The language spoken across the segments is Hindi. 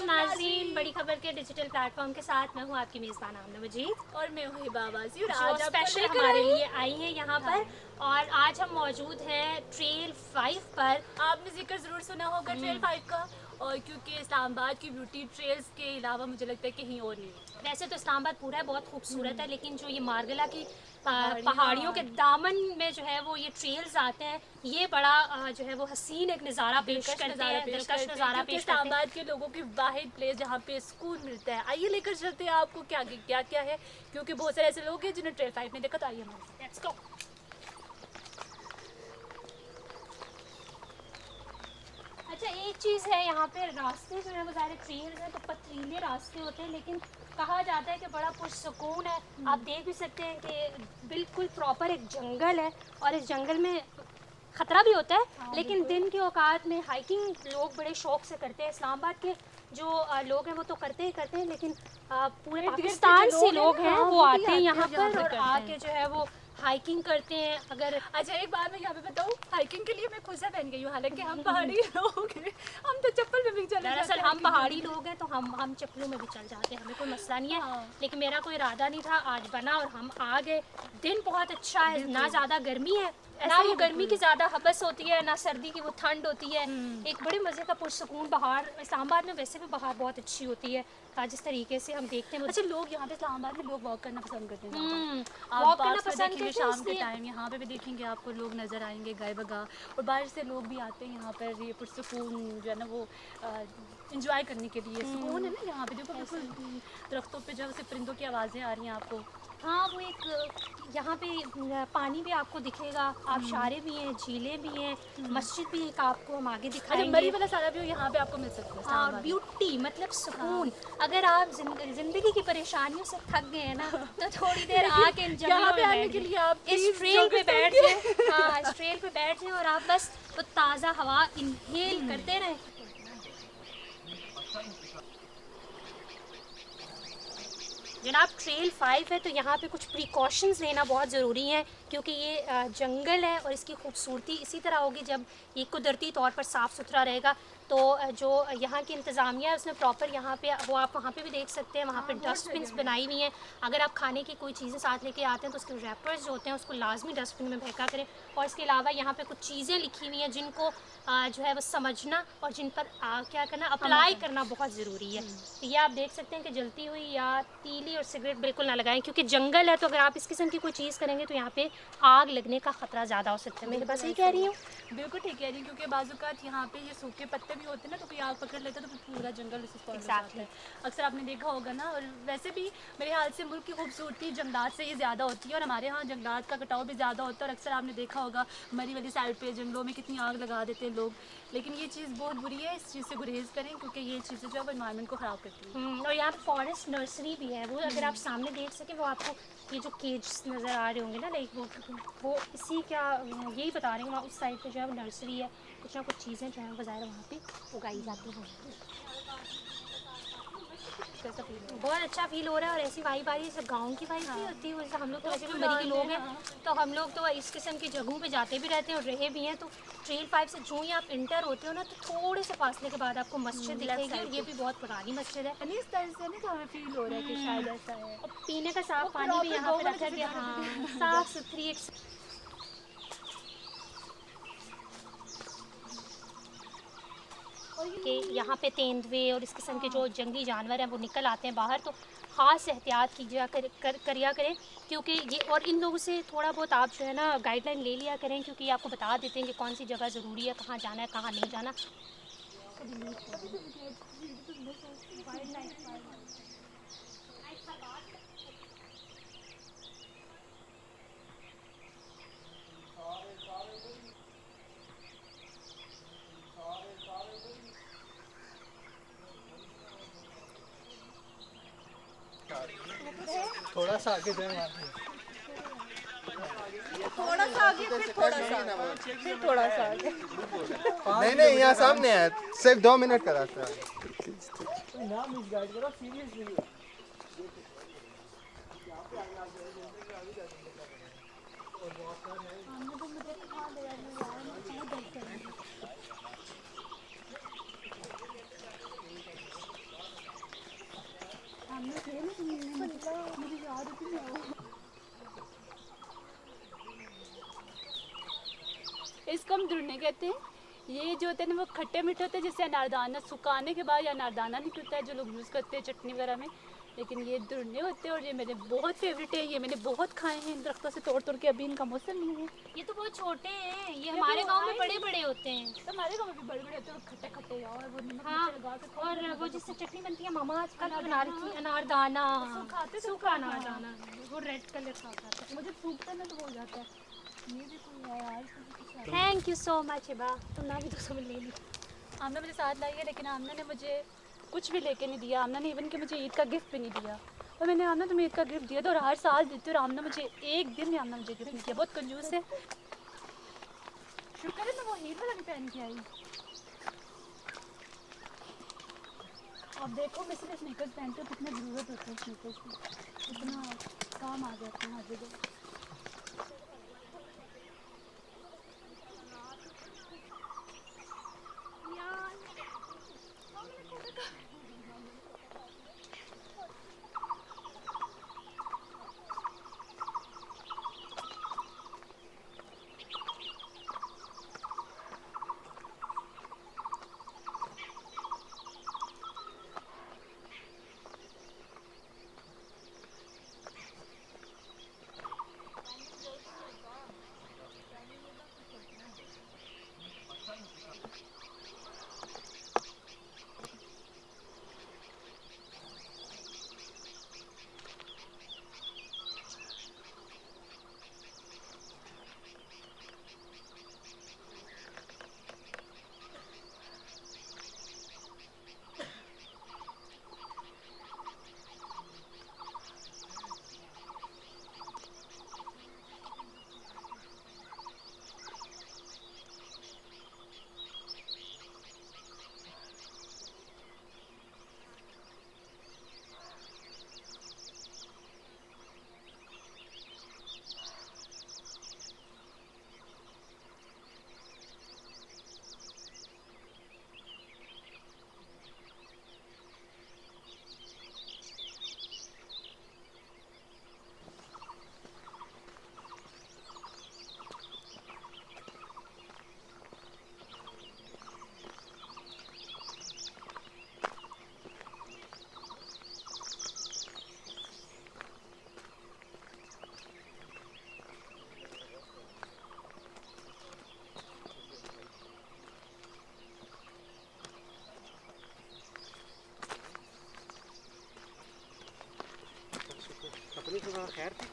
वालेकुम नाज़रीन, बड़ी खबर के डिजिटल प्लेटफॉर्म के साथ मैं हूँ आपकी मेज़बान आमना मजीद और मैं हुई बाबाजी और जो आज स्पेशल हमारे लिए आई है यहाँ पर। और आज हम मौजूद हैं ट्रेल 5 पर। आपने जिक्र ज़रूर सुना होगा ट्रेल 5 का, और क्योंकि इस्लामाबाद की ब्यूटी ट्रेल्स के अलावा मुझे लगता है कहीं और नहीं है। वैसे तो इस्लामाबाद पूरा है, बहुत खूबसूरत है, लेकिन जो ये मारगला की पहाड़ियों के दामन में जो है वो ये ट्रेल्स आते हैं, ये बड़ा जो है वो हसीन एक नज़ारा पेश करते हैं, दिलकश नज़ारा पेश करते हैं। इस्लामाबाद के लोगों की वाहिद प्लेस जहाँ पे सुकून मिलता है। आइए लेकर चलते हैं आपको क्या क्या क्या है, क्योंकि बहुत सारे ऐसे लोग हैं जिन्हें ट्रेल 5 नहीं देखा। तो आइए हमारे साथ। Let's go. अच्छा, एक चीज़ है यहाँ पे, रास्ते जो है वो सारे ट्रेल्स हैं तो पथरीले रास्ते होते हैं, लेकिन कहा जाता है कि बड़ा पुरसुकून है। आप देख भी सकते हैं कि बिल्कुल प्रॉपर एक जंगल है, और इस जंगल में ख़तरा भी होता है, लेकिन दिन के औकात में हाइकिंग लोग बड़े शौक से करते हैं। इस्लामाबाद के जो लोग हैं वो तो करते ही करते हैं, लेकिन पूरे पाकिस्तान से लोग हैं वो आते हैं यहाँ पर और आके जो है वो हाइकिंग करते हैं। अगर अच्छा एक बात मैं यहाँ पे बताऊँ, हाइकिंग के लिए मैं खुद से पहन गई हूँ, हालांकि हम पहाड़ी लोग हैं, हम तो चप्पल में भी चले दरअसल जाते हैं। हम पहाड़ी लोग हैं तो हम चप्पलों में भी चल जाते हैं, हमें कोई मसला नहीं है। लेकिन मेरा कोई इरादा नहीं था, आज बना और हम आ गए। दिन बहुत अच्छा है, ना ज़्यादा गर्मी है, ना वो गर्मी की ज़्यादा हबस होती है, ना सर्दी की वो ठंड होती है। एक बड़े मज़े का पुरसुकून बहार। इस्लामाबाद में वैसे भी बहार बहुत अच्छी होती है, जिस तरीके से हम देखते हैं। अच्छा, लोग यहाँ पे इस्लामाबाद में लोग वॉक करना पसंद करते हैं। वॉक करना आप पसंद देखेंगे करते हैं, शाम के इसलिए टाइम यहाँ पे भी देखेंगे आपको लोग नज़र आएंगे गाय बगा, और बाहर से लोग भी आते हैं यहाँ पर ये पुरसुकून जो है ना वो इंजॉय करने के लिए। सुकून है ना यहाँ पे, देखो बिल्कुल दरख्तों पे जो से परिंदों की आवाज़ें आ रही हैं आपको। हाँ, वो एक यहाँ पे पानी भी आपको दिखेगा, आबशारें भी हैं, झीलें भी हैं, मस्जिद भी एक आपको हम आगे अच्छा, दिखाएंगे। मरी वाला सारा व्यू यहाँ पे आपको मिल सकता है। हाँ, ब्यूटी मतलब सुकून। अगर आप जिंदगी की परेशानियों से थक गए हैं ना तो थोड़ी देर आके इन यहाँ पे जंगलों आने में के बैठ लिए जाएं। आप इस ट्रेल पे बैठ जाएं। हाँ, इस ट्रेल पे बैठ जाएं और आप बस वो ताज़ा हवा इनहेल करते रहें। जनाब, ट्रेल 5 है तो यहाँ पे कुछ प्रिकॉशंस लेना बहुत ज़रूरी है, क्योंकि ये जंगल है और इसकी खूबसूरती इसी तरह होगी जब ये कुदरती तौर पर साफ़ सुथरा रहेगा। तो जो यहाँ की इंतज़ामिया है उसने प्रॉपर यहाँ पे, वो आप वहाँ पे भी देख सकते हैं, वहाँ पे डस्टबिन्स बनाई हुई हैं। अगर आप खाने की कोई चीज़ें साथ लेके आते हैं तो उसके रैपर्स जो होते हैं उसको लाजमी डस्टबिन में फेंका करें। और इसके अलावा यहाँ पे कुछ चीज़ें लिखी हुई हैं जिनको जो है वो समझना और जिन पर क्या करना, अप्लाई करना बहुत ज़रूरी है। तो ये आप देख सकते हैं कि जलती हुई या तीली और सिगरेट बिल्कुल ना लगाएं, क्योंकि जंगल है तो अगर आप इस किस्म की कोई चीज़ करेंगे तो यहाँ पे आग लगने का ख़तरा ज़्यादा हो सकता है। मेरे पास यही कह रही हूँ। बिल्कुल ठीक कह रही है, क्योंकि बाज़ात यहाँ पे ये सूखे पत्ते भी होते हैं ना, तो कोई आग पकड़ लेता है तो फिर पूरा जंगल उस पर जाता है। अक्सर आपने देखा होगा ना। और वैसे भी मेरे ख्याल से मुल्क की खूबसूरती जंगलात से ही ज़्यादा होती है, और हमारे यहाँ जंगलात का कटाव भी ज़्यादा होता है। और अक्सर आपने देखा होगा मरी वाली साइड पे जंगलों में कितनी आग लगा देते हैं लोग, लेकिन ये चीज़ बहुत बुरी है, इस चीज़ से गुरेज करें, क्योंकि ये चीज़ें जो है वो एनवायरनमेंट को ख़राब करती है। और यहाँ पे फॉरेस्ट नर्सरी भी है, वो अगर आप सामने देख सकें, वो आपको ये जो केज नज़र आ रहे होंगे ना, लाइक वो इसी क्या यही बता रहे हैं, वहाँ उस साइड पे जो है वो नर्सरी है, कुछ ना कुछ चीज़ें जो हैं बाज़ार वहाँ पे उगाई जाती हैं। कैसा फील है? बहुत अच्छा फील हो रहा है, और ऐसी वाइब आ रही है जैसे गाँव की वाइब नहीं होती है। वैसे हम लोग तो वैसे भी मरी के लोग हैं, तो हम लोग तो इस किस्म की जगहों पे जाते भी रहते हैं और रहे भी हैं। तो ट्रेल 5 से जो ही आप इंटर होते हो ना, तो थोड़े से फासले के बाद आपको मस्जिद दिखेगी, और ये भी बहुत पुरानी मस्जिद है। इस तरह से ना तो हमें फील हो रहा है कि शायद ऐसा है। और पीने का साफ पानी भी यहाँ पे रखा गया। हाँ, साफ सुथरी एक कि यहाँ पे तेंदुए और इस किस्म के जो जंगली जानवर हैं वो निकल आते हैं बाहर, तो ख़ास एहतियात कीजिए करिया करें, क्योंकि ये, और इन लोगों से थोड़ा बहुत आप जो है ना गाइडलाइन ले लिया करें, क्योंकि आपको बता देते हैं कि कौन सी जगह ज़रूरी है, कहाँ जाना है कहाँ नहीं जाना। थोड़ा सा आगे जाए, थोड़ा सा आगे, फिर थोड़ा सा, फिर थोड़ा सा आगे। नहीं नहीं, यहाँ सामने है, सिर्फ 2 मिनट का रास्ता है। नाम इस गाइड करो सीरियसली। इसको हम दुर्ने कहते हैं। ये जो होते हैं ना वो खट्टे मीठे होते हैं, जैसे अनारदाना सुखाने के बाद या अनारदाना निकलता है जो लोग यूज़ करते हैं चटनी वगैरह में, लेकिन ये दुर्ने होते हैं और ये मेरे बहुत फेवरेट है। ये मैंने बहुत खाए हैं इन दरख्तों से तोड़ तोड़ के, अभी इनका मौसम नहीं है। ये तो बहुत छोटे हैं, ये हमारे गांव में बड़े बड़े होते हैं। तो हमारे गाँव में भी बड़े बड़े होते हैं और खट्टे खट्टे, और वो नमक हाँ, मिर्च लगा के और वो जिससे चटनी बनती है मामा आजकल बना रही थी, अनारदाना, खाते सूखा अनारदाना, वो रेड कलर का होता है। मुझे सूखता ना तो हो जाता है। ये देखो यार, thank you so much Hiba, तुमने भी तो समझ ले ली। आमना मुझे साथ लाई है, लेकिन आमना ने मुझे कुछ भी लेके नहीं दिया। आमना ने इवन कि मुझे ईद का गिफ्ट भी नहीं दिया, और मैंने आमना तुम्हें ईद का गिफ्ट दिया था और हर साल देती हूँ, और आमना मुझे एक दिन भी आमना मुझे गिफ्ट नहीं किया। बहुत कंजूस है। शुक्र है मैं वो हील वाला भी पहन के आई। अब देखो मैं इसलिए स्नीकर्स पहनती हूँ, कितनी ज़रूरत होती है स्नीकर्स की, इतना काम आ जाते हैं हर जगह। अपनी सुबह खैर थी।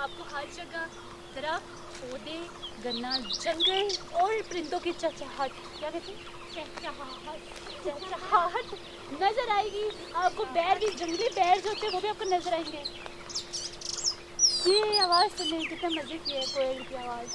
आपको हर जगह दरख्त, पौधे, घना जंगल और परिंदों की चहचहाहट, क्या कहते हैं, चहचहाहट नजर आएगी आपको। बैर भी, जंगली बैर जो होते हैं वो भी आपको नजर आएंगे। ये आवाज़ सुनने कितने मज़े की है, कोयल की आवाज़।